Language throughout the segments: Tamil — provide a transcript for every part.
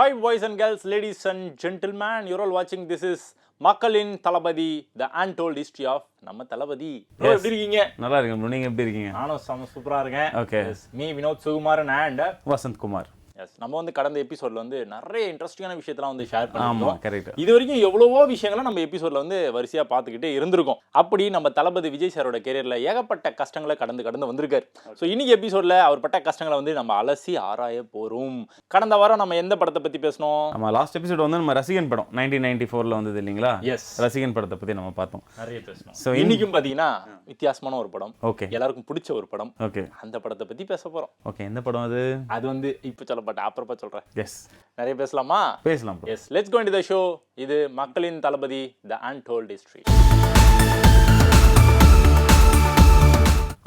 Hi boys and girls, ladies and gentlemen, you're all watching. This is மக்களின் தளபதி, the untold history of நம்ம தளபதி. ப்ரோ எப்படி இருக்கீங்க? நல்லா இருக்கேன் ப்ரோ. நீங்க எப்படி இருக்கீங்க? நானும் சூப்பரா இருக்கேன். Okay. Me Vinod Sukumaran and Vasanth Kumar. நம்ம வந்து கடந்த எபிசோட்ல வந்து நிறைய இன்ட்ரெஸ்டிங்கான விஷயத்தெல்லாம் வந்து ஷேர் பண்ணிருக்கோம். ஆமா, கரெக்ட். இது வரைக்கும் எவ்வளவோ விஷயங்களை நம்ம எபிசோட்ல வந்து வரிசையா பார்த்துக்கிட்டே இருந்திருக்கோம். அப்படி நம்ம தளபதி விஜய் சாரோட கெரியர்ல ஏகப்பட்ட கஷ்டங்களை கடந்து வந்திருக்காரு. ஸோ இன்னைக்கு எபிசோட்ல அவர் பட்ட கஷ்டங்களை வந்து நம்ம அலசி ஆராய போறோம். கடந்த வாரம் நம்ம எந்த படத்தை பத்தி பேசணும்? நம்ம லாஸ்ட் எபிசோட் வந்து நம்ம ரசிகன் படம் 1994ல வந்தது இல்லீங்களா? எஸ், ரசிகன் படத்தை பத்தி நம்ம பார்த்தோம், நிறைய பேசணும். ஸோ இன்னைக்கும் பாத்தீங்கன்னா வித்தியாசமான ஒரு படம், ஓகே, எல்லாருக்கும் பிடிச்ச ஒரு படம், ஓகே, அந்த படத்தை பத்தி பேச போறோம். ஓகே. எந்த படம் அது? அது வந்து இப்போ சொல்லப்பட்ட அப்புறப்பா சொல்றேன். எஸ், நிறைய பேசலாமா? பேசலாம் bro. Yes, let's go into the show. இது மக்களின் தளபதி, தி அன்டோல்ட் ஹிஸ்டரி.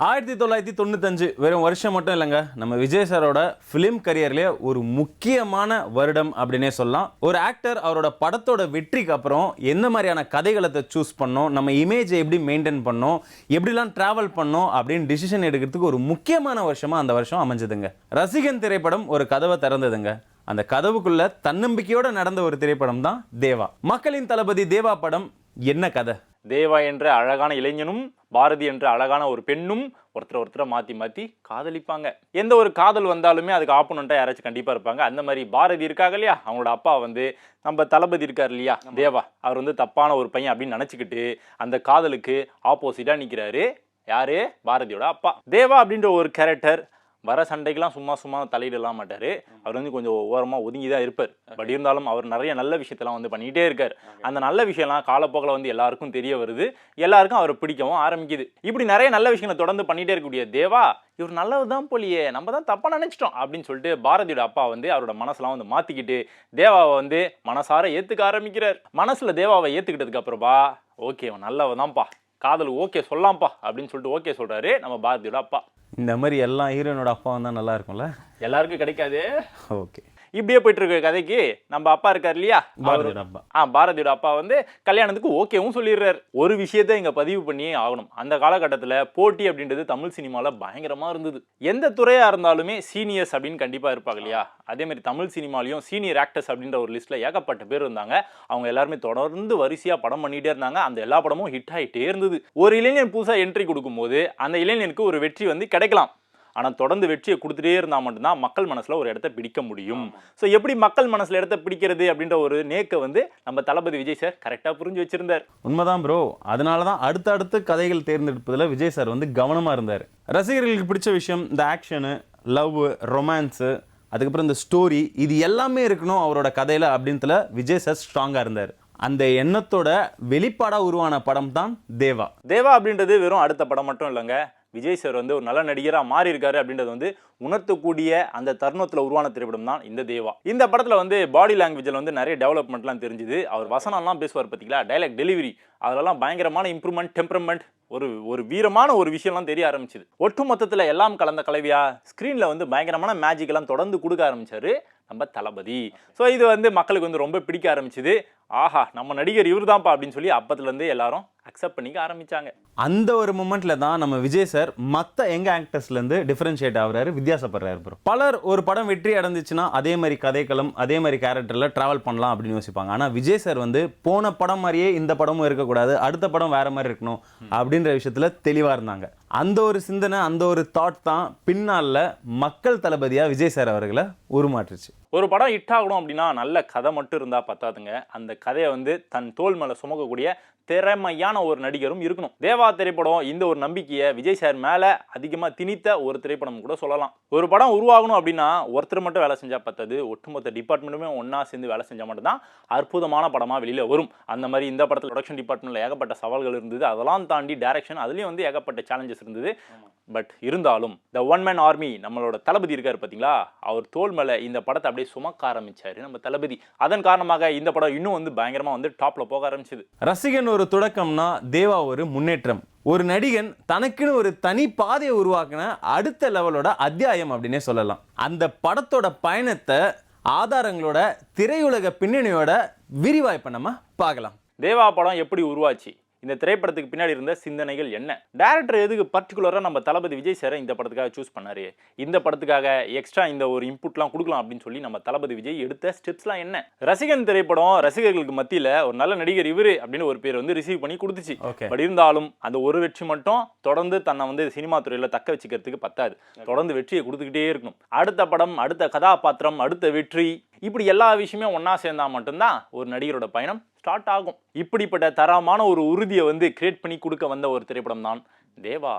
1995 வெறும் வருஷம் மட்டும் இல்லைங்க, நம்ம விஜய் சாரோட ஃபிலிம் கரியர்லேயே ஒரு முக்கியமான வருடம் அப்படின்னே சொல்லலாம். ஒரு ஆக்டர் அவரோட படத்தோட வெற்றிக்கு அப்புறம் எந்த மாதிரியான கதைகளை சூஸ் பண்ணோம், நம்ம இமேஜை எப்படி மெயின்டைன் பண்ணோம், எப்படிலாம் ட்ராவல் பண்ணோம் அப்படின்னு டிசிஷன் எடுக்கிறதுக்கு ஒரு முக்கியமான வருஷமாக அந்த வருஷம் அமைஞ்சதுங்க. ரசிகன் திரைப்படம் ஒரு கதவை திறந்ததுங்க. அந்த கதவுக்குள்ள தன்னம்பிக்கையோட நடந்த ஒரு திரைப்படம் தான் தேவா. மக்களின் தளபதி தேவா படம் என்ன கதை? தேவா என்ற அழகான இளைஞனும் பாரதி என்ற அழகான ஒரு பெண்ணும் ஒருத்தரை மாற்றி காதலிப்பாங்க. எந்த ஒரு காதல் வந்தாலுமே அதுக்கு ஆப்போனண்ட்டாக யாராச்சும் கண்டிப்பாக இருப்பாங்க. அந்த மாதிரி பாரதி இருக்காங்க இல்லையா, அவங்களோட அப்பா வந்து நம்ம தளபதி இருக்கார் இல்லையா தேவா, அவர் வந்து தப்பான ஒரு பையன் அப்படின்னு நினச்சிக்கிட்டு அந்த காதலுக்கு ஆப்போசிட்டாக நிற்கிறாரு. யாரு? பாரதியோட அப்பா. தேவா அப்படின்ற ஒரு கேரக்டர் வர சண்டைக்கெல்லாம் சும்மா தலையிடலாம் மாட்டார். அவர் வந்து கொஞ்சம் ஓரமாக ஒதுங்கி தான் இருப்பார். பட் இருந்தாலும் அவர் நிறைய நல்ல விஷயத்தெல்லாம் வந்து பண்ணிகிட்டே இருக்கார். அந்த நல்ல விஷயம்லாம் காலப்போக்கில் வந்து எல்லாருக்கும் தெரிய வருது, எல்லாருக்கும் அவரை பிடிக்கவும் ஆரம்பிக்குது. இப்படி நிறைய நல்ல விஷயங்களை தொடர்ந்து பண்ணிகிட்டே இருக்கக்கூடிய தேவா, இவர் நல்லது தான் போலியே, நம்ம தான் தப்பாக நினச்சிட்டோம் அப்படின்னு சொல்லிட்டு பாரதியோட அப்பா வந்து அவரோட மனசெல்லாம் வந்து மாற்றிக்கிட்டு தேவாவை வந்து மனசார ஏற்றுக்க ஆரம்பிக்கிறார். மனசில் தேவாவை ஏற்றுக்கிட்டதுக்கு அப்புறமா ஓகே நல்லவ தான்ப்பா, காதல் ஓகே சொல்லாம்ப்பா அப்படின்னு சொல்லிட்டு ஓகே சொல்கிறாரு நம்ம பாரதியோட அப்பா. இந்த மாதிரி எல்லா ஹீரோனோட அப்பா வந்தால் நல்லா இருக்கும்ல? எல்லாருக்கும் கிடைக்காது. ஓகே. இப்படியே போயிட்டு இருக்க கதைக்கு நம்ம அப்பா இருக்கார் இல்லையா, பாரதியோட அப்பா. பாரதியோட அப்பா வந்து கல்யாணத்துக்கு ஓகேவும் சொல்லிடுறாரு. ஒரு விஷயத்த இங்க பதிவு பண்ணியே ஆகணும். அந்த காலகட்டத்தில் போட்டி அப்படின்றது தமிழ் சினிமால பயங்கரமா இருந்தது. எந்த துறையா இருந்தாலுமே சீனியர்ஸ் அப்படின்னு கண்டிப்பா இருப்பாங்க இல்லையா, அதே மாதிரி தமிழ் சினிமாலையும் சீனியர் ஆக்டர்ஸ் அப்படின்ற ஒரு லிஸ்ட்ல ஏகப்பட்ட பேர் இருந்தாங்க. அவங்க எல்லாருமே தொடர்ந்து வரிசையா படம் பண்ணிட்டே இருந்தாங்க. அந்த எல்லா படமும் ஹிட் ஆகிட்டே இருந்தது. ஒரு இளைஞன் புதுசா என்ட்ரி கொடுக்கும் போது அந்த இளைஞனுக்கு ஒரு வெற்றி வந்து கிடைக்கலாம். ஆனால் தொடர்ந்து வெற்றியை கொடுத்துட்டே இருந்தால் மட்டும்தான் மக்கள் மனசில் ஒரு இடத்த பிடிக்க முடியும். ஸோ எப்படி மக்கள் மனசில் இடத்த பிடிக்கிறது அப்படின்ற ஒரு நேக்கை வந்து நம்ம தளபதி விஜய் சார் கரெக்டாக புரிஞ்சு வச்சிருந்தார். உண்மைதான் ப்ரோ. அதனால தான் அடுத்தடுத்து கதைகள் தேர்ந்தெடுப்பதில் விஜய் சார் வந்து கவனமாக இருந்தார். ரசிகர்களுக்கு பிடிச்ச விஷயம் இந்த ஆக்ஷனு, லவ், ரொமான்ஸு, அதுக்கப்புறம் இந்த ஸ்டோரி, இது எல்லாமே இருக்கணும் அவரோட கதையில் அப்படின்றதுல விஜய் சார் ஸ்ட்ராங்காக இருந்தார். அந்த எண்ணத்தோட வெளிப்பாடாக உருவான படம் தான் தேவா. தேவா அப்படின்றது வெறும் அடுத்த படம் மட்டும் இல்லைங்க, விஜய் சார் வந்து ஒரு நல்ல நடிகராக மாறி இருக்காரு அப்படின்றது வந்து உணர்த்தக்கூடிய அந்த தருணத்தில் உருவான திரைப்படம் தான் இந்த தேவா. இந்த படத்தில் வந்து பாடி லாங்குவேஜில் வந்து நிறைய டெவலப்மெண்ட்லாம் தெரிஞ்சுது. அவர் வசனம்லாம் பேசுவார் பார்த்தீங்களா, டைலாக் டெலிவரி, அதெல்லாம் பயங்கரமான இம்ப்ரூவ்மெண்ட், டெம்பரமெண்ட், ஒரு வீரமான ஒரு விஷயம்லாம் தெரிய ஆரம்பிச்சுது. ஒட்டு மொத்தத்தில் எல்லாம் கலந்த கலவையா ஸ்க்ரீனில் வந்து பயங்கரமான மேஜிக்கெல்லாம் தொடர்ந்து கொடுக்க ஆரம்பிச்சாரு நம்ம தளபதி. ஸோ இது வந்து மக்களுக்கு வந்து ரொம்ப பிடிக்க ஆரம்பிச்சுது. ஆஹா நம்ம நடிகர் இவர் தான்ப்பா அப்படின்னு சொல்லி அப்பத்துலேருந்து எல்லாரும் அக்செப்ட் பண்ணிக்க ஆரம்பிச்சாங்க. அந்த ஒரு மூமெண்ட்ல தான் நம்ம விஜய் சார் மற்ற யங் ஆக்டர்ஸ்லேருந்து டிஃபரன்ஷியேட் ஆகுறாரு, வித்தியாசப்படுறாரு ப்ரோ. பலர் ஒரு படம் வெற்றி அடைஞ்சிச்சுன்னா அதே மாதிரி கதைக்களம், அதே மாதிரி கேரக்டரில் ட்ராவல் பண்ணலாம் அப்படின்னு யோசிப்பாங்க. ஆனால் விஜய் சார் வந்து போன படம் மாதிரியே இந்த படமும் இருக்கக்கூடாது, அடுத்த படம் வேற மாதிரி இருக்கணும் அப்படின்ற விஷயத்துல தெளிவாக இருந்தாங்க. அந்த ஒரு சிந்தனை, அந்த ஒரு தாட் தான் பின்னால மக்கள் தளபதியாக விஜய் சார் அவர்களை உருமாற்றுச்சு. ஒரு படம் ஹிட் ஆகணும் அப்படின்னா நல்ல கதை மட்டும் இருந்தால் பத்தாதுங்க, அந்த கதையை வந்து தன் தோள் மேலே சுமக்கக்கூடிய திறமையான ஒரு நடிகரும் இருக்கணும். தேவா திரைப்படம் இந்த ஒரு நம்பிக்கையை விஜய் சார் மேலே அதிகமாக திணித்த ஒரு திரைப்படம் கூட சொல்லலாம். ஒரு படம் உருவாகணும் அப்படின்னா ஒருத்தர் மட்டும் வேலை செஞ்சால் பத்தாது, ஒட்டுமொத்த டிபார்ட்மெண்ட்டுமே ஒன்றா சேர்ந்து வேலை செஞ்சால் மட்டும்தான் அற்புதமான படமாக வெளியில் வரும். அந்த மாதிரி இந்த படத்தில் ப்ரொடக்ஷன் டிபார்ட்மெண்ட்டில் ஏகப்பட்ட சவால்கள் இருந்தது. அதெல்லாம் தாண்டி டைரக்ஷன், அதுலேயும் வந்து ஏகப்பட்ட சேலஞ்சஸ் இருந்தது. பட் இருந்தாலும் த ஒன் மேன் ஆர்மி நம்மளோட தளபதி இருக்கார் பார்த்தீங்களா, அவர் தோல் மேலே இந்த படத்தை அப்படியே சுமக்க ஆரம்பிச்சாரு நம்ம தளபதி. அதன் காரணமாக இந்த படம் இன்னும் வந்து பயங்கரமாக வந்து டாப்ல போக ஆரம்பிச்சது. ரசிகன் ஒரு தொடக்கம்னா தேவா ஒரு முன்னேற்றம். ஒரு நடிகன் தனக்குன்னு ஒரு தனி பாதையை உருவாக்கின அடுத்த லெவலோட அத்தியாயம் அப்படின்னே சொல்லலாம். அந்த படத்தோட பயணத்தை ஆதாரங்களோட திரையுலக பின்னணியோட விரிவாய்ப்பை நம்ம பார்க்கலாம். தேவா படம் எப்படி உருவாச்சு, இந்த திரைப்படத்துக்கு பின்னாடி இருந்த சிந்தனைகள் என்ன, டைரக்டர் எதுக்கு பர்டிகுலராக நம்ம தளபதி விஜய் சாரை இந்த படத்துக்காக சூஸ் பண்ணாரு, இந்த படத்துக்காக எக்ஸ்ட்ரா இந்த ஒரு இன்புட்லாம் கொடுக்கலாம் அப்படின்னு சொல்லி நம்ம தளபதி விஜய் எடுத்த ஸ்டெப்ஸ்லாம் என்ன. ரசிகன் திரைப்படம் ரசிகர்களுக்கு மத்தியில் ஒரு நல்ல நடிகர் இவரு அப்படின்னு ஒரு பேர் வந்து ரிசீவ் பண்ணி கொடுத்துச்சு. பட் இருந்தாலும் அந்த ஒரு வெற்றி மட்டும் தொடர்ந்து தன்னை வந்து சினிமா துறையில் தக்க வச்சுக்கிறதுக்கு பத்தாது. தொடர்ந்து வெற்றியை கொடுத்துக்கிட்டே இருக்கணும். அடுத்த படம், அடுத்த கதாபாத்திரம், அடுத்த வெற்றி, இப்படி எல்லா விஷயமே ஒன்னா சேர்ந்தா மட்டும்தான் ஒரு நடிகரோட பயணம் ஸ்டார்ட் ஆகும். இப்படிப்பட்ட தரமான ஒரு உறுதியை வந்து கிரியேட் பண்ணி கொடுக்க வந்த ஒரு திரைப்படம் தான் தேவா.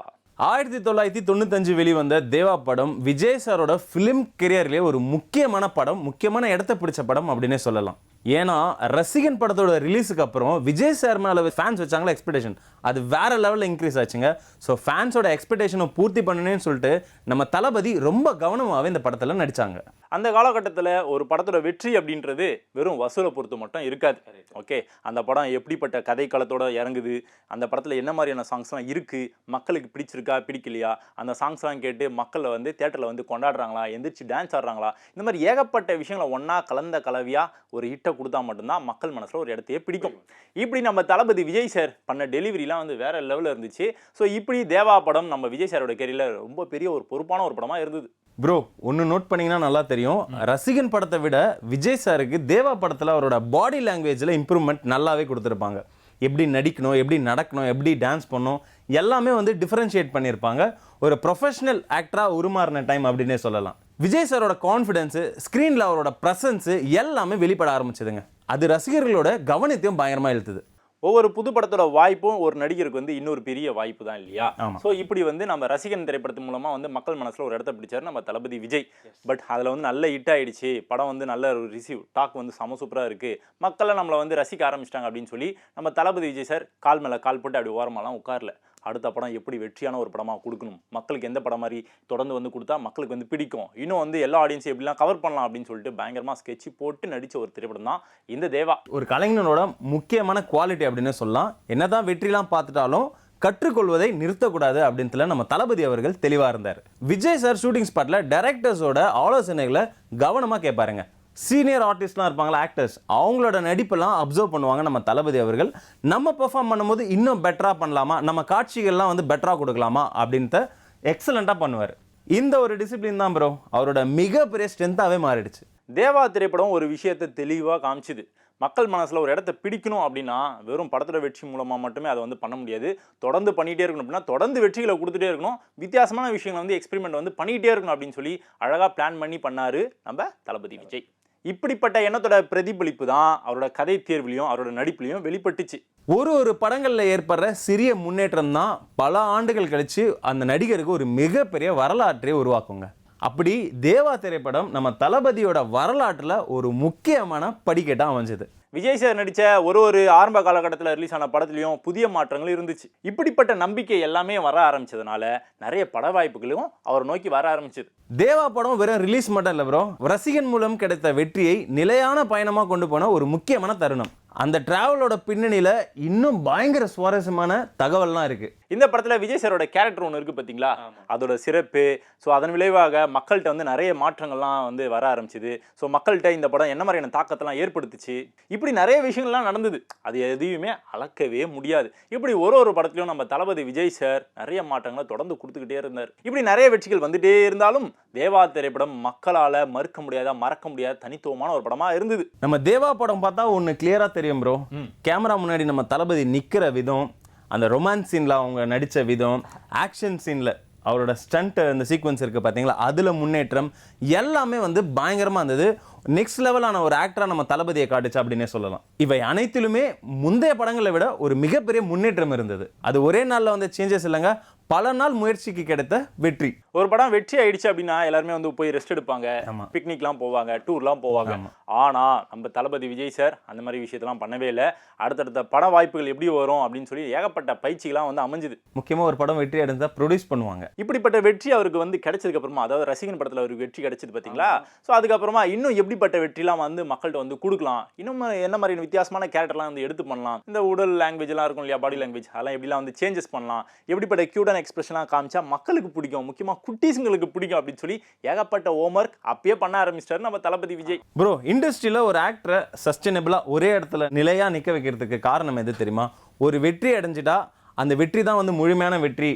1995 வெளிவந்த தேவா படம் விஜய் சாரோட ஃபிலிம் கெரியர்லேயே ஒரு முக்கியமான படம், முக்கியமான இடத்த பிடிச்ச படம் அப்படின்னே சொல்லலாம். ஏன்னா ரசிகன் படத்தோட ரிலீஸுக்கு அப்புறம் விஜய் சார் மேலே ஃபேன்ஸ் வச்சாங்களா எக்ஸ்பெக்டேஷன், அது வேற லெவலில் இன்க்ரீஸ் ஆச்சுங்க. ஸோ ஃபேன்ஸோட எக்ஸ்பெக்டேஷனை பூர்த்தி பண்ணணும்னு சொல்லிட்டு நம்ம தளபதி ரொம்ப கவனமாகவே இந்த படத்தில் நடித்தாங்க. அந்த காலகட்டத்தில் ஒரு படத்தோட வெற்றி அப்படின்றது வெறும் வசூலை பொறுத்து மட்டும் இருக்காது. ஓகே, அந்த படம் எப்படிப்பட்ட கதை களத்தோட இறங்குது, அந்த படத்தில் என்ன மாதிரியான சாங்ஸ்லாம் இருக்குது, மக்களுக்கு பிடிச்சிருக்கா பிடிக்கலையா, அந்த சாங்ஸ்லாம் கேட்டு மக்களை வந்து தேட்டரில் வந்து கொண்டாடுறாங்களா, எந்திரிச்சு டான்ஸ் ஆடுறாங்களா, இந்த மாதிரி ஏகப்பட்ட விஷயங்களை ஒன்றா கலந்த கலவையாக ஒரு ஹிட்டை கொடுத்தா மட்டும்தான் மக்கள் மனசில் ஒரு இடத்தையே பிடிக்கும். இப்படி நம்ம தளபதி விஜய் சார் பண்ண டெலிவரிலாம் வந்து வேற லெவலில் இருந்துச்சு. ஸோ இப்படி தேவா படம் நம்ம விஜய் சாரோட கெரியரில் ரொம்ப பெரிய ஒரு பொறுப்பான ஒரு படமாக இருந்தது. ப்ரோ, ஒன்று நோட் பண்ணிங்கன்னா நல்லா தெரியும், ரசிகன் படத்தை விட விஜய் சாருக்கு தேவா படத்தில் அவரோட பாடி லாங்குவேஜில் இம்ப்ரூவ்மெண்ட் நல்லாவே கொடுத்துருப்பாங்க. எப்படி நடிக்கணும், எப்படி நடக்கணும், எப்படி டான்ஸ் பண்ணணும், எல்லாமே வந்து டிஃபரன்ஷியேட் பண்ணியிருப்பாங்க. ஒரு ப்ரொஃபஷனல் ஆக்டராக உருமாறின டைம் அப்படின்னே சொல்லலாம். விஜய் சாரோட கான்ஃபிடென்ஸு, ஸ்க்ரீனில் அவரோட ப்ரெசன்ஸு எல்லாமே வெளிப்பட ஆரம்பிச்சதுங்க. அது ரசிகர்களோட கவனத்தையும் பயங்கரமாக இழுத்துது. ஒவ்வொரு புது படத்தோட வாய்ப்பும் ஒரு நடிகருக்கு வந்து இன்னொரு பெரிய வாய்ப்பு தான் இல்லையா? ஸோ இப்படி வந்து நம்ம ரசிகன் திரைப்படத்து மூலமா வந்து மக்கள் மனசுல ஒரு இடத்த பிடிச்சாரு நம்ம தளபதி விஜய். பட் அதில் வந்து நல்ல ஹிட் ஆயிடுச்சு, படம் வந்து நல்ல ஒரு ரிசீவ், டாக் வந்து செம சூப்பராக இருக்கு, மக்களை நம்மளை வந்து ரசிக்க ஆரம்பிச்சிட்டாங்க அப்படின்னு சொல்லி நம்ம தளபதி விஜய் சார் கால் மேலே கால் போட்டு அப்படி ஓரமாலாம் உட்காரல. அடுத்த படம் எப்படி வெற்றியான ஒரு படமாக கொடுக்கணும், மக்களுக்கு எந்த படம் மாதிரி தொடர்ந்து வந்து கொடுத்தா மக்களுக்கு வந்து பிடிக்கும், இன்னும் வந்து எல்லா ஆடியன்ஸையும் எப்படிலாம் கவர் பண்ணலாம் அப்படின்னு சொல்லிட்டு பயங்கரமாக ஸ்கெட்ச் போட்டு நடித்த ஒரு திரைப்படம் தான் இந்த தேவா. ஒரு கலைஞனோட முக்கியமான குவாலிட்டி அப்படின்னு சொல்லலாம். என்னதான் வெற்றிலாம் பார்த்துட்டாலும் கற்றுக்கொள்வதை நிறுத்தக்கூடாது அப்படின்ட்டு நம்ம தளபதி அவர்கள் தெளிவாக இருந்தார். விஜய் சார் ஷூட்டிங் ஸ்பாட்டில் டைரக்டர்ஸோட ஆலோசனைகளை கவனமாக கேட்பாருங்க. சீனியர் ஆர்டிஸ்ட்லாம் இருப்பாங்களா, ஆக்டர்ஸ், அவங்களோட நடிப்பெல்லாம் அப்சர்வ் பண்ணுவாங்க நம்ம தளபதி அவர்கள். நம்ம பெர்ஃபார்ம் பண்ணும்போது இன்னும் பெட்டராக பண்ணலாமா, நம்ம காட்சிகள்லாம் வந்து பெட்டராக கொடுக்கலாமா அப்படின்ட்டு எக்ஸலண்ட்டாக பண்ணுவார். இந்த ஒரு டிசிப்ளின் தான் ப்ரோ அவரோட மிகப்பெரிய ஸ்ட்ரென்த்தாகவே மாறிடுச்சு. தேவா திரைப்படம் ஒரு விஷயத்தை தெளிவாக காமிச்சுது. மக்கள் மனசில் ஒரு இடத்த பிடிக்கணும் அப்படின்னா வெறும் படத்தோட வெற்றி மூலமாக மட்டுமே அதை வந்து பண்ண முடியாது. தொடர்ந்து பண்ணிகிட்டே இருக்கணும் அப்படின்னா தொடர்ந்து வெற்றிகளை கொடுத்துட்டே இருக்கணும், வித்தியாசமான விஷயங்களை வந்து எக்ஸ்பெரிமெண்ட் வந்து பண்ணிகிட்டே இருக்கணும் அப்படின்னு சொல்லி அழகாக பிளான் பண்ணி பண்ணார் நம்ம தளபதி விஜய். இப்படிப்பட்ட எண்ணத்தோட பிரதிபலிப்பு தான் அவரோட கதை தேர்விலையும் அவரோட நடிப்புலையும் வெளிப்பட்டுச்சு. ஒரு படங்களில் ஏற்படுற சிறிய முன்னேற்றம் தான் பல ஆண்டுகள் கழிச்சு அந்த நடிகருக்கு ஒரு மிகப்பெரிய வரலாற்றை உருவாக்குங்க. அப்படி தேவா திரைப்படம் நம்ம தளபதியோட வரலாற்றில் ஒரு முக்கியமான படிக்கட்டாக அமைஞ்சது. விஜய் சார் நடித்த ஒரு ஆரம்ப காலகட்டத்தில் ரிலீஸ் ஆன படத்துலையும் புதிய மாற்றங்கள் இருந்துச்சு. இப்படிப்பட்ட நம்பிக்கை எல்லாமே வர ஆரம்பிச்சதுனால நிறைய பட வாய்ப்புகளும் அவர் நோக்கி வர ஆரம்பிச்சது. தேவா படம் வெறும் ரிலீஸ் மட்டும் இல்லை ப்ரோ, ரசிகன் மூலம் கிடைத்த வெற்றியை நிலையான பயணமாக கொண்டு போன ஒரு முக்கியமான தருணம். அந்த டிராவலோட பின்னணியில் இன்னும் பயங்கர சுவாரஸ்யமான தகவல்லாம் இருக்கு. இந்த படத்தில் விஜய் சாரோட கேரக்டர் ஒன்று இருக்குது பார்த்தீங்களா, அதோட சிறப்பு. ஸோ அதன் விளைவாக மக்கள்கிட்ட வந்து நிறைய மாற்றங்கள்லாம் வந்து வர ஆரம்பிச்சுது. ஸோ மக்கள்கிட்ட இந்த படம் என்ன மாதிரியான தாக்கத்தெல்லாம் ஏற்படுத்துச்சு, இப்படி நிறைய விஷயங்கள்லாம் நடந்தது. அது எதையுமே அளக்கவே முடியாது. இப்படி ஒரு படத்துலையும் நம்ம தளபதி விஜய் சார் நிறைய மாற்றங்களை தொடர்ந்து கொடுத்துக்கிட்டே இருந்தார். இப்படி நிறைய வெற்றிகள் வந்துட்டே இருந்தாலும் தேவா திரைப்படம் மக்களால் மறுக்க முடியாத, மறக்க முடியாத தனித்துவமான ஒரு படமாக இருந்தது. நம்ம தேவா படம் பார்த்தா ஒன்று கிளியராக தெரியும் ப்ரோ, கேமரா முன்னாடி நம்ம தளபதி நிற்கிற விதம், அந்த ரொமான்ஸ் சீனில் அவங்க நடித்த விதம், ஆக்ஷன் சீனில் அவரோட ஸ்டண்ட் அந்த சீக்வன்ஸ் இருக்குது பார்த்தீங்களா, அதில் முன்னேற்றம் எல்லாமே வந்து பயங்கரமாக இருந்தது. நெக்ஸ்ட் லெவலான ஒரு ஆக்டராக நம்ம தளபதியை காட்டுச்சு அப்படின்னே சொல்லலாம். இவை அனைத்திலுமே முந்தைய படங்களை விட ஒரு மிகப்பெரிய முன்னேற்றம் இருந்தது. அது ஒரே நாளில் வந்து சேஞ்சஸ் இல்லைங்க, பல நாள் முயற்சிக்கு கிடைத்த வெற்றி. ஒரு படம் வெற்றி ஆயிடுச்சு அப்படின்னா எல்லாருமே வந்து போய் ரெஸ்ட் எடுப்பாங்க, பிக்னிக்லாம் போவாங்க, டூர்லாம் போவாங்க. ஆனால் நம்ம தளபதி விஜய் சார் அந்த மாதிரி விஷயத்தெல்லாம் பண்ணவே இல்லை. அடுத்தடுத்த பட வாய்ப்புகள் எப்படி வரும் அப்படின்னு சொல்லி ஏகப்பட்ட பயிற்சிகள்லாம் வந்து அமைஞ்சுது. முக்கியமாக ஒரு படம் வெற்றி அடைந்தால் ப்ரொடியூஸ் பண்ணுவாங்க. இப்படிப்பட்ட வெற்றி அவருக்கு வந்து கிடைச்சதுக்கு அப்புறமா, அதாவது ரசிகன் படத்தில் அவருக்கு வெற்றி கிடைச்சது பார்த்தீங்களா, ஸோ அதுக்கப்புறமா இன்னும் எப்படிப்பட்ட வெற்றிலாம் வந்து மக்கள்கிட்ட வந்து கொடுக்கலாம், இன்னும் என்ன மாதிரி வித்தியாசமான கேரக்டர்லாம் வந்து எடுத்து பண்ணலாம், இந்த உடல் லாங்குவேஜ்லாம் இருக்கும் இல்லையா, பாடி லாங்குவேஜ், அதெல்லாம் எப்படிலாம் வந்து சேஞ்சஸ் பண்ணலாம், எப்படிப்பட்ட கியூட்டான எக்ஸ்பிரஷன்லாம் காமிச்சா மக்களுக்கு பிடிக்கும், முக்கியமாக குட்டீஸுங்களுக்கு பிடிக்கும் அப்படின்னு சொல்லி ஏகப்பட்ட ஹோம்ஒர்க் அப்பயே பண்ண ஆரம்பிச்சிட்டாரு நம்ம தளபதி விஜய். ப்ரோ, இண்டஸ்ட்ரியில் ஒரு ஆக்டரை சஸ்டைனபிளாக ஒரே இடத்துல நிலையாக நிற்க வைக்கிறதுக்கு காரணம் எது தெரியுமா? ஒரு வெற்றி அடைஞ்சிட்டா அந்த வெற்றி தான் வந்து முழுமையான வெற்றி,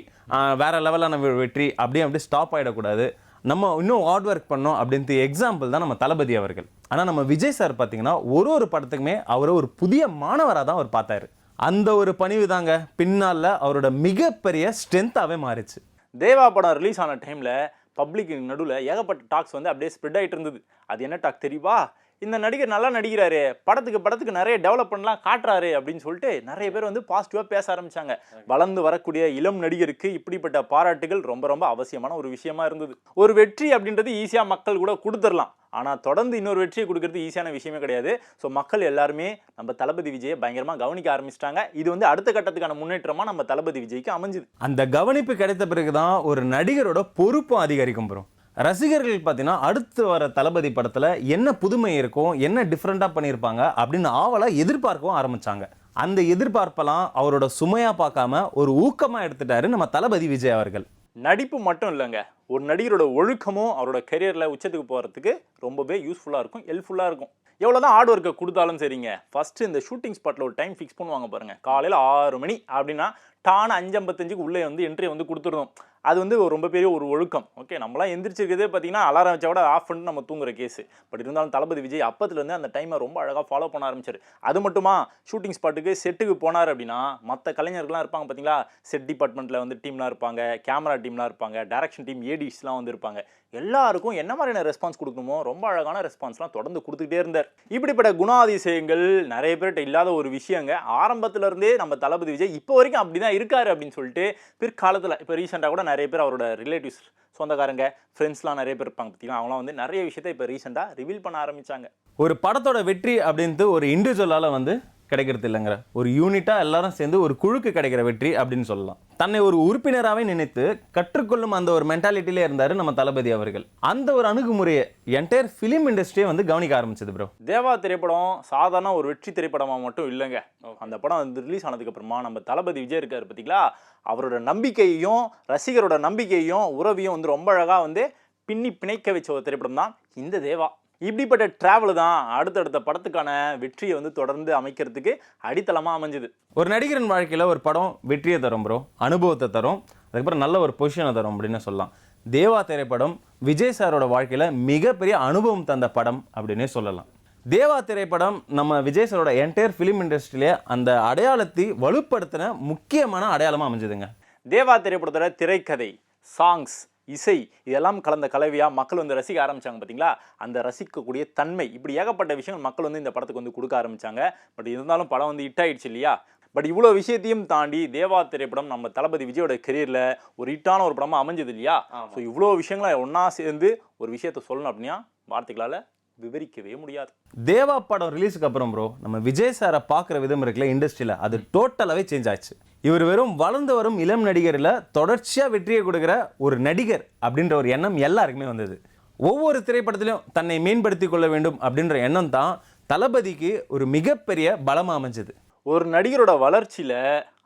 வேற லெவலான வெற்றி அப்படியே ஸ்டாப் ஆகிடக்கூடாது, நம்ம இன்னும் ஹார்ட் ஒர்க் பண்ணோம் அப்படின்ட்டு எக்ஸாம்பிள் தான் நம்ம தளபதி அவர்கள். ஆனால் நம்ம விஜய் சார் பார்த்தீங்கன்னா ஒரு படத்துக்குமே அவரை ஒரு புதிய மாணவராக தான் அவர் பார்த்தாரு. அந்த ஒரு பணிவு தாங்க பின்னால் அவரோட மிகப்பெரிய ஸ்ட்ரென்த்தாகவே மாறிச்சு. தேவா படம் ரிலீஸ் ஆன டைமில் பப்ளிக் நடுவில் ஏகப்பட்ட டாக்ஸ் வந்து அப்படியே ஸ்ப்ரெட் ஆகிட்டு இருந்தது. அது என்ன டாக் தெரியுமா? இந்த நடிகர் நல்லா நடிக்கிறாரு, படத்துக்கு நிறைய டெவலப்மெண்ட்லாம் காட்டுறாரு அப்படின்னு சொல்லிட்டு நிறைய பேர் வந்து பாசிட்டிவாக பேச ஆரம்பிச்சாங்க. வளர்ந்து வரக்கூடிய இளம் நடிகருக்கு இப்படிப்பட்ட பாராட்டுகள் ரொம்ப ரொம்ப அவசியமான ஒரு விஷயமா இருந்தது. ஒரு வெற்றி அப்படின்றது ஈஸியாக மக்கள் கூட கொடுத்துடலாம், ஆனால் தொடர்ந்து இன்னொரு வெற்றியை கொடுக்கறது ஈஸியான விஷயமே கிடையாது. ஸோ மக்கள் எல்லாருமே நம்ம தளபதி விஜயை பயங்கரமாக கவனிக்க ஆரம்பிச்சிட்டாங்க. இது வந்து அடுத்த கட்டத்துக்கான முன்னேற்றமாக நம்ம தளபதி விஜய்க்கு அமைஞ்சுது. அந்த கவனிப்பு கிடைத்த பிறகு தான் ஒரு நடிகரோட பொறுப்பும் அதிகரிக்கும் ப்ரோ. ரசிகர்கள் பார்த்தீங்கன்னா அடுத்து வர தளபதி படத்தில் என்ன புதுமை இருக்கும், என்ன டிஃப்ரெண்ட்டாக பண்ணியிருப்பாங்க அப்படின்னு ஆவலாக எதிர்பார்க்கவும் ஆரம்பித்தாங்க. அந்த எதிர்பார்ப்பெல்லாம் அவரோட சுமையாக பார்க்காம ஒரு ஊக்கமாக எடுத்துட்டாரு நம்ம தளபதி விஜய் அவர்கள். நடிப்பு மட்டும் இல்லைங்க, ஒரு நடிகரோட ஒழுக்கமும் அவரோட கரியரில் உச்சத்துக்கு போகிறதுக்கு ரொம்பவே யூஸ்ஃபுல்லாக இருக்கும், ஹெல்ப்ஃபுல்லாக இருக்கும். எவ்வளோ தான் ஹார்ட் ஒர்க்கை கொடுத்தாலும் சரிங்க, ஃபஸ்ட்டு இந்த ஷூட்டிங் ஸ்பாட்டில் ஒரு டைம் ஃபிக்ஸ் பண்ணுவாங்க பாருங்கள். காலையில் 6 மணி அப்படின்னா டான 5:55 உள்ளே வந்து என்ட்ரி வந்து கொடுத்துருந்தோம். அது வந்து ரொம்ப பெரிய ஒரு ஒழுக்கம். ஓகே, நம்மளாம் எந்திரிச்சிருக்கிறதே பார்த்தீங்கன்னா அலாரம் வச்சா கூட ஆஃப் பண்ணிட்டு நம்ம தூங்குற கேஸு. பட் இருந்தாலும் தளபதி விஜய் அப்பத்துலேருந்து அந்த டைமை ரொம்ப அழகாக ஃபாலோ பண்ண ஆரம்பிச்சார். அது மட்டுமா, ஷூட்டிங் ஸ்பாட்டுக்கு செட்டுக்கு போனார் அப்படின்னா மற்ற கலைஞர்கள்லாம் இருப்பாங்க பார்த்தீங்களா, செட் டிபார்ட்மெண்ட்டில் வந்து டீம்லாம் இருப்பாங்க, கேமரா டீம்லாம் இருப்பாங்க, டைரக்ஷன் டீம் ஏடிஸ்லாம் வந்து இருப்பாங்க. எல்லாருக்கும் என்ன மாதிரியான ரெஸ்பான்ஸ் கொடுக்கணுமோ ரொம்ப அழகான ரெஸ்பான்ஸ்லாம் தொடர்ந்து கொடுத்துக்கிட்டே இருந்தார். இப்படிப்பட்ட குணாதிசயங்கள் நிறைய பேர்கிட்ட இல்லாத ஒரு விஷயங்க. ஆரம்பத்திலேருந்தே நம்ம தளபதி விஜய் இப்போ வரைக்கும் அப்படி தான் இருக்காரு அப்படின்னு சொல்லிட்டு பிற்காலத்தில் இப்போ ரீசெண்டாக கூட நிறைய பேர் அவரோட ரிலேட்டிவ்ஸ், சொந்தக்காரங்க, ஃப்ரெண்ட்ஸ்லாம் நிறைய பேர் இருப்பாங்க பார்த்தீங்கன்னா, அவங்களாம் வந்து நிறைய விஷயத்தை இப்போ ரீசெண்டாக ரிவீல் பண்ண ஆரம்பித்தாங்க. ஒரு படத்தோட வெற்றி அப்படின்ட்டு ஒரு இண்டிவிஜுவலால் வந்து கிடைக்கிறது இல்லைங்கிற, ஒரு யூனிட்டாக எல்லாரும் சேர்ந்து ஒரு குழுக்கு கிடைக்கிற வெற்றி அப்படின்னு சொல்லலாம். தன்னை ஒரு உறுப்பினராகவே நினைத்து கற்றுக்கொள்ளும் அந்த ஒரு மென்டாலிட்டியிலே இருந்தார் நம்ம தளபதி அவர்கள். அந்த ஒரு அணுகுமுறையை என்டையர் ஃபிலிம் இண்டஸ்ட்ரியே வந்து கவனிக்க ஆரம்பிச்சது ப்ரோ. தேவா திரைப்படம் சாதாரண ஒரு வெற்றி திரைப்படமாக மட்டும் இல்லைங்க. அந்த படம் வந்து ரிலீஸ் ஆனதுக்கப்புறமா நம்ம தளபதி விஜய் இருக்கார் பார்த்தீங்களா, அவரோட நம்பிக்கையையும் ரசிகரோட நம்பிக்கையும் உறவையும் வந்து ரொம்ப அழகாக வந்து பின்னி பிணைக்க வச்ச ஒரு திரைப்படம் தான் இந்த தேவா. இப்படிப்பட்ட டிராவல் தான் அடுத்தடுத்த படத்துக்கான வெற்றியை வந்து தொடர்ந்து அமைக்கிறதுக்கு அடித்தளமாக அமைஞ்சுது. ஒரு நடிகரின் வாழ்க்கையில் ஒரு படம் வெற்றியை தரும் ப்ரோ, அனுபவத்தை தரும், அதுக்கப்புறம் நல்ல ஒரு பொசிஷனை தரும் அப்படின்னு சொல்லலாம். தேவா திரைப்படம் விஜய் சாரோட வாழ்க்கையில் மிகப்பெரிய அனுபவம் தந்த படம் அப்படின்னே சொல்லலாம். தேவா திரைப்படம் நம்ம விஜய் சாரோட என்டையர் ஃபிலிம் இண்டஸ்ட்ரியிலே அந்த அடையாளத்தை வலுப்படுத்தின முக்கியமான அடையாளமாக அமைஞ்சதுங்க. தேவா திரைப்படத்தோட திரைக்கதை, சாங்ஸ், இசை இதெல்லாம் கலந்த கலவையாக மக்கள் வந்து ரசிக்க ஆரம்பித்தாங்க பார்த்தீங்களா. அந்த ரசிக்கக்கூடிய தன்மை, இப்படி ஏகப்பட்ட விஷயங்கள் மக்கள் வந்து இந்த படத்துக்கு வந்து கொடுக்க ஆரம்பித்தாங்க. பட் இருந்தாலும் படம் வந்து ஹிட் ஆகிடுச்சு இல்லையா. பட் இவ்வளோ விஷயத்தையும் தாண்டி தேவா திரைப்படம் நம்ம தளபதி விஜயோட கெரியரில் ஒரு ஹிட்டான ஒரு படமாக அமைஞ்சது இல்லையா. ஸோ இவ்வளோ விஷயங்களை ஒன்றா சேர்ந்து ஒரு விஷயத்தை சொல்லணும் அப்படின்னா வார்த்தைகளால் விவரிக்கவே முடியாது. தேவா படம் ரிலீஸுக்கு அப்புறம் ப்ரோ நம்ம விஜய் சாரை பார்க்குற விதம் இருக்குல்ல இண்டஸ்ட்ரியில், அது டோட்டலாகவே சேஞ்ச் ஆச்சு. இவர் வெறும் வளர்ந்து வரும் இளம் நடிகரில் தொடர்ச்சியாக வெற்றியை கொடுக்குற ஒரு நடிகர் அப்படின்ற ஒரு எண்ணம் எல்லாருக்குமே வந்தது. ஒவ்வொரு திரைப்படத்திலையும் தன்னை மேம்படுத்தி கொள்ள வேண்டும் அப்படின்ற எண்ணம் தான் தளபதிக்கு ஒரு மிகப்பெரிய பலமாக அமைஞ்சது. ஒரு நடிகரோட வளர்ச்சியில்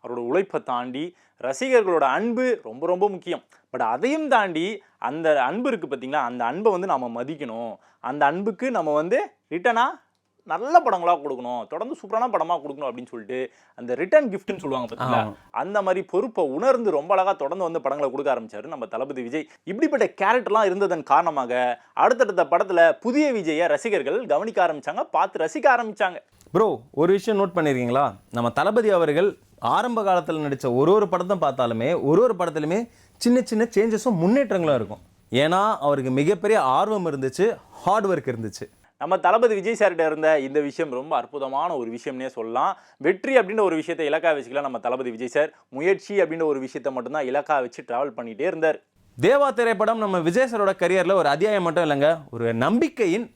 அவரோட உழைப்பை தாண்டி ரசிகர்களோட அன்பு ரொம்ப ரொம்ப முக்கியம். பட் அதையும் தாண்டி அந்த அன்பு இருக்குது பார்த்தீங்களா, அந்த அன்பை வந்து நம்ம மதிக்கணும். அந்த அன்புக்கு நம்ம வந்து ரிட்டனாக நல்ல படங்களாக கொடுக்கணும், தொடர்ந்து சூப்பரான படமாக கொடுக்கணும் அப்படின்னு சொல்லிட்டு அந்த ரிட்டர்ன் கிஃப்ட்னு சொல்லுவாங்க பார்த்தீங்களா, அந்த மாதிரி பொறுப்பை உணர்ந்து ரொம்ப அழகாக தொடர்ந்து வந்து படங்களை கொடுக்க ஆரம்பிச்சாரு நம்ம தளபதி விஜய். இப்படிப்பட்ட கேரக்டர்லாம் இருந்ததன் காரணமாக அடுத்தடுத்த படத்தில் புதிய விஜயை ரசிகர்கள் கவனிக்க ஆரம்பித்தாங்க, பார்த்து ரசிக்க ஆரம்பித்தாங்க. ப்ரோ ஒரு விஷயம் நோட் பண்ணியிருக்கீங்களா, நம்ம தளபதி அவர்கள் ஆரம்ப காலத்தில் நடித்த ஒரு படத்தை பார்த்தாலுமே ஒரு படத்துலையுமே சின்ன சின்ன சேஞ்சஸும் முன்னேற்றங்களும் இருக்கும். ஏன்னா அவருக்கு மிகப்பெரிய ஆர்வம் இருந்துச்சு, ஹார்ட் ஒர்க் இருந்துச்சு. நம்ம தளபதி விஜய் சார்கிட்ட இருந்த இந்த விஷயம் ரொம்ப அற்புதமான ஒரு விஷயம்னே சொல்லலாம். வெற்றி அப்படின்ற ஒரு விஷயத்தை இலக்காக வச்சுக்கலாம் நம்ம தளபதி விஜய் சார். முயற்சி அப்படின்ற ஒரு விஷயத்தை மட்டும்தான் இலக்காக வச்சு டிராவல் பண்ணிகிட்டே இருந்தார். தேவா திரைப்படம் நம்ம விஜய் சாரோட கரியரில் ஒரு அத்தியாயம் மட்டும் இல்லைங்க, ஒரு நம்பிக்கையின்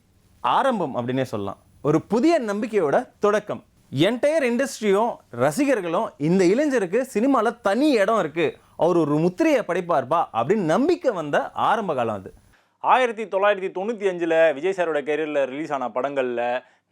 ஆரம்பம் அப்படின்னே சொல்லலாம். ஒரு புதிய நம்பிக்கையோட தொடக்கம். என்டையர் இண்டஸ்ட்ரியும் ரசிகர்களும் இந்த இளைஞருக்கு சினிமாவில் தனி இடம் இருக்குது, அவர் ஒரு முத்திரையை படைப்பார்ப்பா அப்படின்னு நம்பிக்கை வந்த ஆரம்ப காலம் அது. 1995 விஜய் சாரோட கெரியரில் ரிலீஸ் ஆன படங்களில்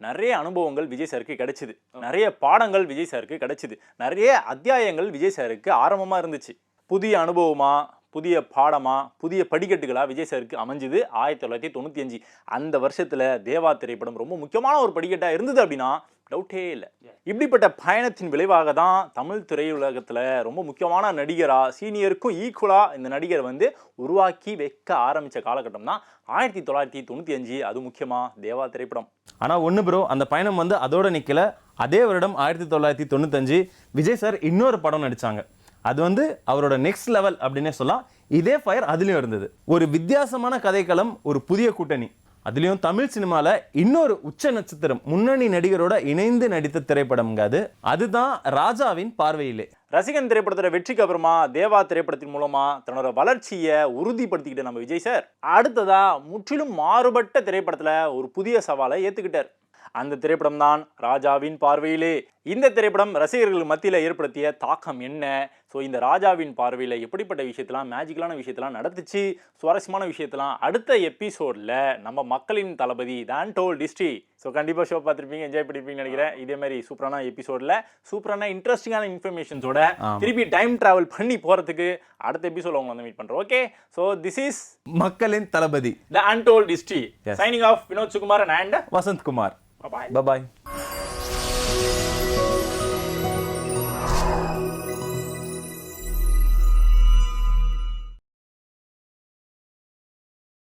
நிறைய அனுபவங்கள் விஜய் சாருக்கு கிடைச்சிது, நிறைய பாடங்கள் விஜய் சாருக்கு கிடைச்சிது, நிறைய அத்தியாயங்கள் விஜய் சாருக்கு ஆரம்பமாக இருந்துச்சு. புதிய அனுபவமாக புதிய பாடமா புதிய படிக்கட்டுகளா விஜய் சாருக்கு அமைஞ்சுது 1995. அந்த வருஷத்துல தேவா திரைப்படம் ரொம்ப முக்கியமான ஒரு படிக்கட்டா இருந்தது அப்படின்னா டவுட்டே இல்லை. இப்படிப்பட்ட பயணத்தின் விளைவாக தான் தமிழ் திரையுலகத்துல ரொம்ப முக்கியமான நடிகரா சீனியருக்கும் ஈக்குவலா இந்த நடிகர் வந்து உருவாக்கி வைக்க ஆரம்பிச்ச காலகட்டம் தான் 1995. அது முக்கியமா தேவா திரைப்படம். ஆனால் ஒன்று ப்ரோ, அந்த பயணம் வந்து அதோட நிற்கல. அதே வருடம் 1995 விஜய் சார் இன்னொரு படம் நடிச்சாங்க. அது வந்து அவரோட நெக்ஸ்ட் லெவல் அப்படின்னே சொல்லலாம். இதே ஃபயர் அதுலேயும் இருந்தது. ஒரு வித்தியாசமான கதைக்களம், ஒரு புதிய கூட்டணி. அதுலேயும் தமிழ் சினிமாவில் இன்னொரு உச்ச நட்சத்திரம் முன்னணி நடிகரோட இணைந்து நடித்த திரைப்படம்ங்க அது. அதுதான் ராஜாவின் பார்வையிலே. ரசிகன் திரைப்படத்தோட வெற்றிக்கு அப்புறமா தேவா திரைப்படத்தின் மூலமா தன்னோட வளர்ச்சியை உறுதிப்படுத்திக்கிட்ட நம்ம விஜய் சார் அடுத்ததா முற்றிலும் மாறுபட்ட திரைப்படத்துல ஒரு புதிய சவாலை ஏத்துக்கிட்டார். அந்த திரைப்படம் தான் ராஜாவின் பார்வையிலே. இந்த திரைப்படம் ரசிகர்கள் மத்தியில் ஏற்படுத்திய தாக்கம் என்ன, ஸோ இந்த ராஜாவின் பார்வையில் எப்படிப்பட்ட விஷயத்தெல்லாம் மேஜிக்கலான விஷயத்தெல்லாம் நடந்துச்சு, சுவாரஸ்யமான விஷயத்தெல்லாம் அடுத்த எபிசோடில் நம்ம மக்களின் தளபதி தான் டோல் டிஸ்ட்ரி. ஸோ கண்டிப்பாக ஷோ பார்த்துருப்பீங்க, என்ஜாய் பண்ணிருப்பீங்கன்னு நினைக்கிறேன். இதே மாதிரி சூப்பரான எபிசோடில் சூப்பரான இன்ட்ரெஸ்டிங்கான இன்ஃபர்மேஷன்ஸோட திருப்பி டைம் டிராவல் பண்ணி போகிறதுக்கு அடுத்த எபிசோட உங்களை வந்து மீட் பண்ணுறோம். ஓகே, ஸோ திஸ் இஸ் மக்களின் தளபதி the untold history. Signing off Vinod Sukumar and Vasanth Kumar. Bye-bye. Bye-bye.